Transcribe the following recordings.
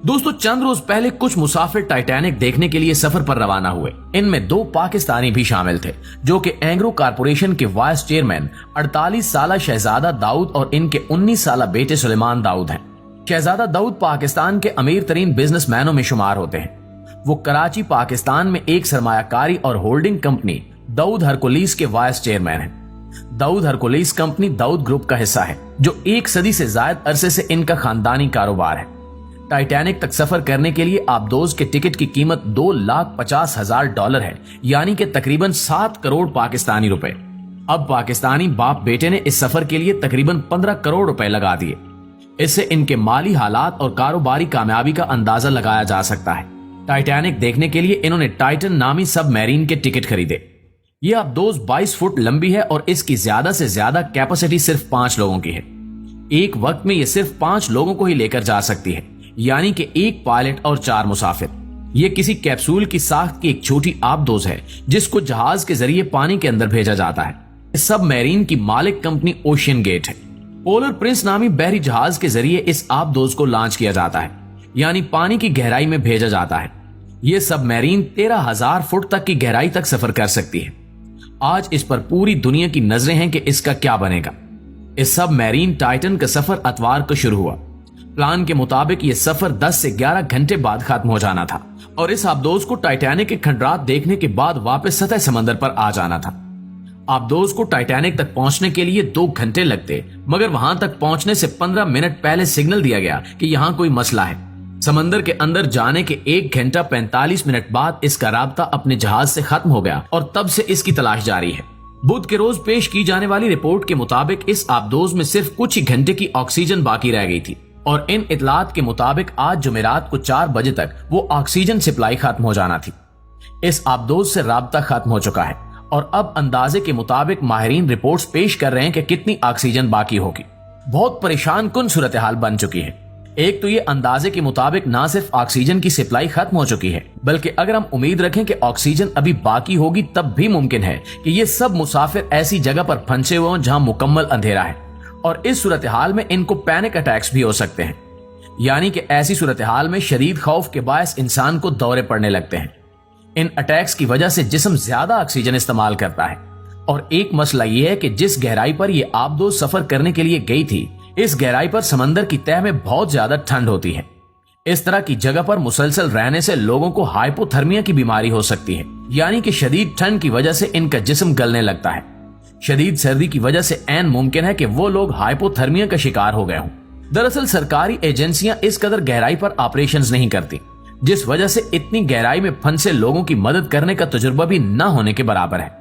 दोस्तों, चंद रोज पहले कुछ मुसाफिर टाइटैनिक देखने के लिए सफर पर रवाना हुए। इनमें 2 पाकिस्तानी भी शामिल थे, जो कि एंग्रो कारपोरेशन के वाइस चेयरमैन 48 साला शहजादा दाऊद और इनके 19 साला बेटे सुलेमान दाऊद हैं। शहजादा दाऊद पाकिस्तान के अमीर तरीन बिजनेसमैनों में शुमार होते हैं। वो कराची, पाकिस्तान में एक सरमायाकारी और होल्डिंग कंपनी दाऊद हरकुलिस के वाइस चेयरमैन हैं। दाऊद हरकुलिस कंपनी दाऊद ग्रुप का हिस्सा है, जो 1 सदी से ज्यादा अरसे से इनका खानदानी कारोबार है। टाइटैनिक तक सफर करने के लिए आबदोज के टिकट की कीमत $2,50,000 है, यानी कि तकरीबन 7 करोड़ पाकिस्तानी रुपए। अब पाकिस्तानी बाप बेटे ने इस सफर के लिए तकरीबन 15 करोड़ रुपए लगा दिए। इससे इनके माली हालात और कारोबारी कामयाबी का अंदाजा लगाया जा सकता है। टाइटैनिक देखने के लिए इन्होंने टाइटन नामी सबमरीन के टिकट खरीदे। यह आबदोज 22 फुट लंबी है और इसकी ज्यादा से ज्यादा कैपेसिटी सिर्फ 5 लोगों की है। एक वक्त में यह सिर्फ 5 लोगों को ही लेकर जा सकती है, यानी कि 1 पायलट और 4 मुसाफिर। ये किसी कैप्सूल की साख्त की एक छोटी आबदोज है, जिसको जहाज के जरिए पानी के अंदर भेजा जाता है। इस सबमरीन की मालिक कंपनी ओशियन गेट है। पोलर प्रिंस नामी बहरी जहाज के जरिए इस आबदोज को लॉन्च किया जाता है, यानी पानी की गहराई में भेजा जाता है। यह सबमरीन 13,000 फुट तक की गहराई तक सफर कर सकती है। आज इस पर पूरी दुनिया की नजरें हैं कि इसका क्या बनेगा। इस सबमरीन टाइटन का सफर अतवार को शुरू हुआ। प्लान के मुताबिक यह सफर 10 से 11 घंटे बाद खत्म हो जाना था और इस आबदोज को टाइटैनिक के खंडरात देखने के बाद वापस सतह समंदर पर आ जाना था। आबदोज को टाइटैनिक तक पहुंचने के लिए 2 घंटे लगते, मगर वहां तक पहुंचने से 15 मिनट पहले सिग्नल दिया गया कि यहां कोई मसला है। समंदर के अंदर जाने के 1 घंटा 45 मिनट बाद इसका राब्ता अपने जहाज से खत्म हो गया और तब से इसकी तलाश जारी है। बुध के रोज पेश की जाने वाली रिपोर्ट के मुताबिक इस आबदोज में सिर्फ कुछ ही घंटे की ऑक्सीजन बाकी रह गई थी और इन इतलात के मुताबिक आज जुमेरात को 4 बजे तक वो ऑक्सीजन सप्लाई खत्म हो जाना थी। इस आबदोज से राब्ता खत्म हो चुका है और अब अंदाजे के मुताबिक माहिरीन रिपोर्ट्स पेश कर रहे हैं कि कितनी ऑक्सीजन बाकी होगी। बहुत परेशान कुन सूरत हाल बन चुकी है। एक तो ये अंदाजे के मुताबिक ना सिर्फ ऑक्सीजन की सप्लाई खत्म हो चुकी है, बल्कि अगर हम उम्मीद रखें कि ऑक्सीजन अभी बाकी होगी, तब भी मुमकिन है कि ये सब मुसाफिर ऐसी जगह पर फंसे हुए हों जहां मुकम्मल अंधेरा है और इस सूरत हाल में इनको पैनिक अटैक्स भी हो सकते हैं, यानी कि ऐसी सूरत हाल में शदीद खौफ के बायस इंसान को दौरे पड़ने लगते हैं। इन अटैक्स की वजह से जिस्म ज्यादा ऑक्सीजन इस्तेमाल करता है और एक मसला यह है कि जिस गहराई पर यह आबदोज सफर करने के लिए गई थी, इस गहराई पर समंदर की तह में बहुत ज्यादा ठंड होती है। इस तरह की जगह पर मुसलसल रहने से लोगों को हाइपोथर्मिया की बीमारी हो सकती है, यानी कि शदीद ठंड की वजह से इनका जिस्म गलने लगता है। शदीद सर्दी की वजह से ऐन मुमकिन है कि वो लोग हाइपोथर्मिया का शिकार हो गए हों। दरअसल सरकारी एजेंसियां इस कदर गहराई पर ऑपरेशंस नहीं करती, जिस वजह से इतनी गहराई में फंसे लोगों की मदद करने का तजुर्बा भी न होने के बराबर है।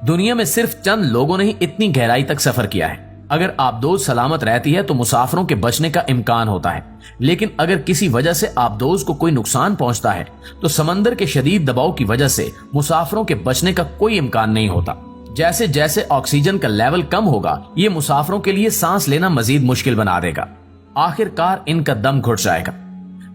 दुनिया में सिर्फ चंद लोगों ने ही इतनी गहराई तक सफर किया है। अगर आबदोज सलामत रहती है तो मुसाफिरों के बचने का इम्कान होता है, लेकिन अगर किसी वजह से आबदोज को कोई नुकसान पहुंचता है तो समंदर के शदीद दबाव की वजह से मुसाफिरों के बचने का कोई इम्कान नहीं होता। जैसे जैसे ऑक्सीजन का लेवल कम होगा, ये मुसाफिरों के लिए सांस लेना मजीद मुश्किल बना देगा। आखिरकार इनका दम घुट जाएगा।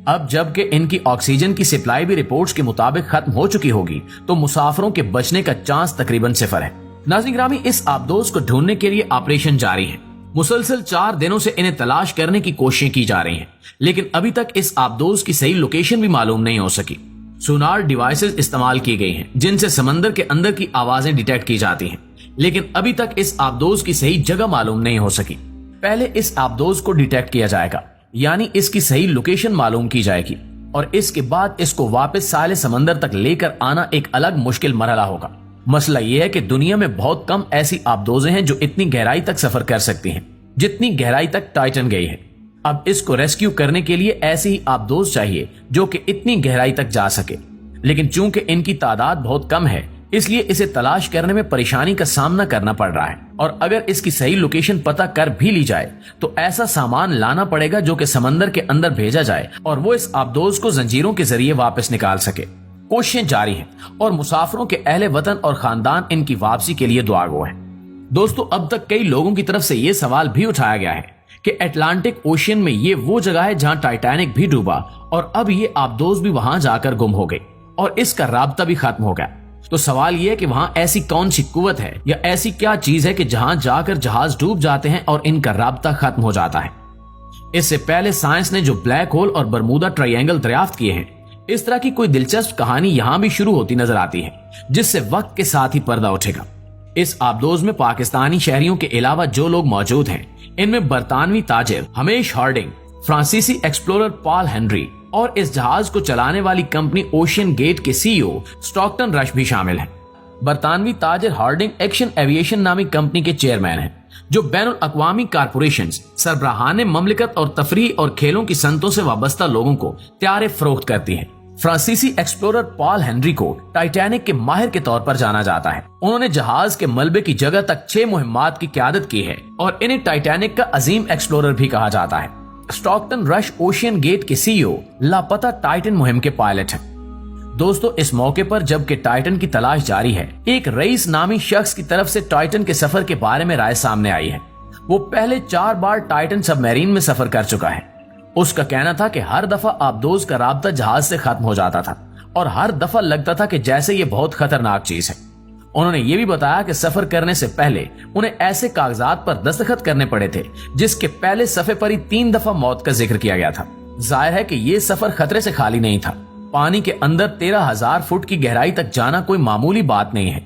अब जबकि इनकी ऑक्सीजन की सप्लाई भी रिपोर्ट्स के मुताबिक खत्म हो चुकी होगी, तो मुसाफिरों के बचने का चांस तकरीबन 0 है। नाज़रीन गिरामी, इस आबदोज को ढूंढने के लिए ऑपरेशन जारी है। मुसलसल 4 दिनों से इन्हें तलाश करने की कोशिशें की जा रही हैं, लेकिन अभी तक इस आबदोज की सही लोकेशन भी मालूम नहीं हो सकी। सोनार डिवाइसेस इस्तेमाल की गई हैं, जिनसे समंदर के अंदर की आवाजें डिटेक्ट की जाती हैं, लेकिन अभी तक इस आबदोज की सही जगह मालूम नहीं हो सकी। पहले इस आबदोज को डिटेक्ट किया जाएगा, यानी इसकी सही लोकेशन मालूम की जाएगी, और इसके बाद इसको वापस साले समंदर तक लेकर आना एक अलग मुश्किल मरहला होगा। मसला यह है कि दुनिया में बहुत कम ऐसी आबदोजें हैं जो इतनी गहराई तक सफर कर सकती हैं, जितनी गहराई तक टाइटन गई है। अब इसको रेस्क्यू करने के लिए ऐसी ही आबदोज चाहिए जो कि इतनी गहराई तक जा सके, लेकिन चूंकि इनकी तादाद बहुत कम है, इसलिए इसे तलाश करने में परेशानी का सामना करना पड़ रहा है। और अगर इसकी सही लोकेशन पता कर भी ली जाए तो ऐसा सामान लाना पड़ेगा जो कि समंदर के अंदर भेजा जाए और वो इस आबदोज को जंजीरों के जरिए वापस निकाल सके। कोशिशें जारी हैं और मुसाफिरों के अहले वतन और खानदान इनकी वापसी के लिए दुआगो हैं। दोस्तों, अब तक कई लोगों की तरफ से ये सवाल भी उठाया गया है कि अटलांटिक ओशियन में ये वो जगह है जहां टाइटैनिक भी डूबा और अब ये आबदोज भी वहां जाकर गुम हो गई और इसका राब्ता भी खत्म हो गया। तो सवाल ये है कि वहां ऐसी कौन सी कुव्वत है या ऐसी क्या चीज है कि जहां जाकर जहाज डूब जाते हैं और इनका राब्ता खत्म हो जाता है। इससे पहले साइंस ने जो ब्लैक होल और बरमूदा ट्रायंगल दरियाफ्त किए हैं, इस तरह की कोई दिलचस्प कहानी यहाँ भी शुरू होती नजर आती है, जिससे वक्त के साथ ही पर्दा उठेगा। इस आबदोज में पाकिस्तानी शहरियों के अलावा जो लोग मौजूद हैं, इनमें बरतानवी ताजिर हमेश हार्डिंग, फ्रांसीसी एक्सप्लोरर पॉल हेनरी और इस जहाज को चलाने वाली कंपनी ओशियन गेट के सीईओ स्टॉकटन रश भी शामिल हैं। बरतानवी ताजिर हार्डिंग एक्शन एविएशन नामी कंपनी के चेयरमैन हैं, जो बैनुल अक़वामी कारपोरेशन, सरबराहाने ममलिकत और तफरीह और खेलों की सनतों से वाबस्ता लोगों को त्यारे फरोख्त करती है। फ्रांसीसी एक्सप्लोरर पॉल हेनरी को टाइटैनिक के माहिर के तौर पर जाना जाता है। उन्होंने जहाज के मलबे की जगह तक 6 मुहिम्मात की क़यादत की है और इन्हें टाइटैनिक का अजीम एक्सप्लोरर भी कहा जाता है। स्टॉकटन रश ओशियन गेट के सीईओ लापता टाइटन मुहिम के पायलट हैं। दोस्तों, इस मौके पर जबकि टाइटन की तलाश जारी है, एक रईस नामी शख्स की तरफ से टाइटन के सफर के बारे में राय सामने आई है। वो पहले 4 बार टाइटन सबमरीन में सफर कर चुका है। उसका कहना था कि हर दफा आबदोज का राब्ता जहाज से खत्म हो जाता था और हर दफा लगता था कि जैसे ये बहुत खतरनाक चीज है। उन्होंने ये भी बताया कि सफर करने से पहले उन्हें ऐसे कागजात पर दस्तखत करने पड़े थे जिसके पहले सफे पर ही 3 दफा मौत का जिक्र किया गया था। जाहिर है कि ये सफर खतरे से खाली नहीं था। पानी के अंदर 13,000 फुट की गहराई तक जाना कोई मामूली बात नहीं है।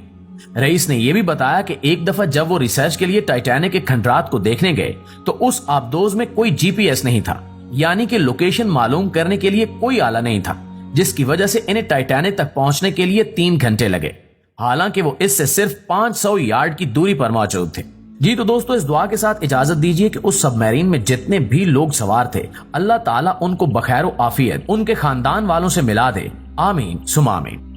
रईस ने यह भी बताया कि एक दफा जब वो रिसर्च के लिए टाइटैनिक के खंडरात को देखने गए तो उस आबदोज में कोई जीपीएस नहीं था, यानी कि लोकेशन मालूम करने के लिए कोई आला नहीं था, जिसकी वजह से इन्हें टाइटैनिक तक पहुंचने के लिए 3 घंटे लगे। हालांकि वो इससे सिर्फ 500 यार्ड की दूरी पर मौजूद थे। जी तो दोस्तों, इस दुआ के साथ इजाजत दीजिए कि उस सबमरीन में जितने भी लोग सवार थे, अल्लाह ताला उनको बखैर आफियत उनके खानदान वालों से मिला दे। आमीन सुमा आमीन।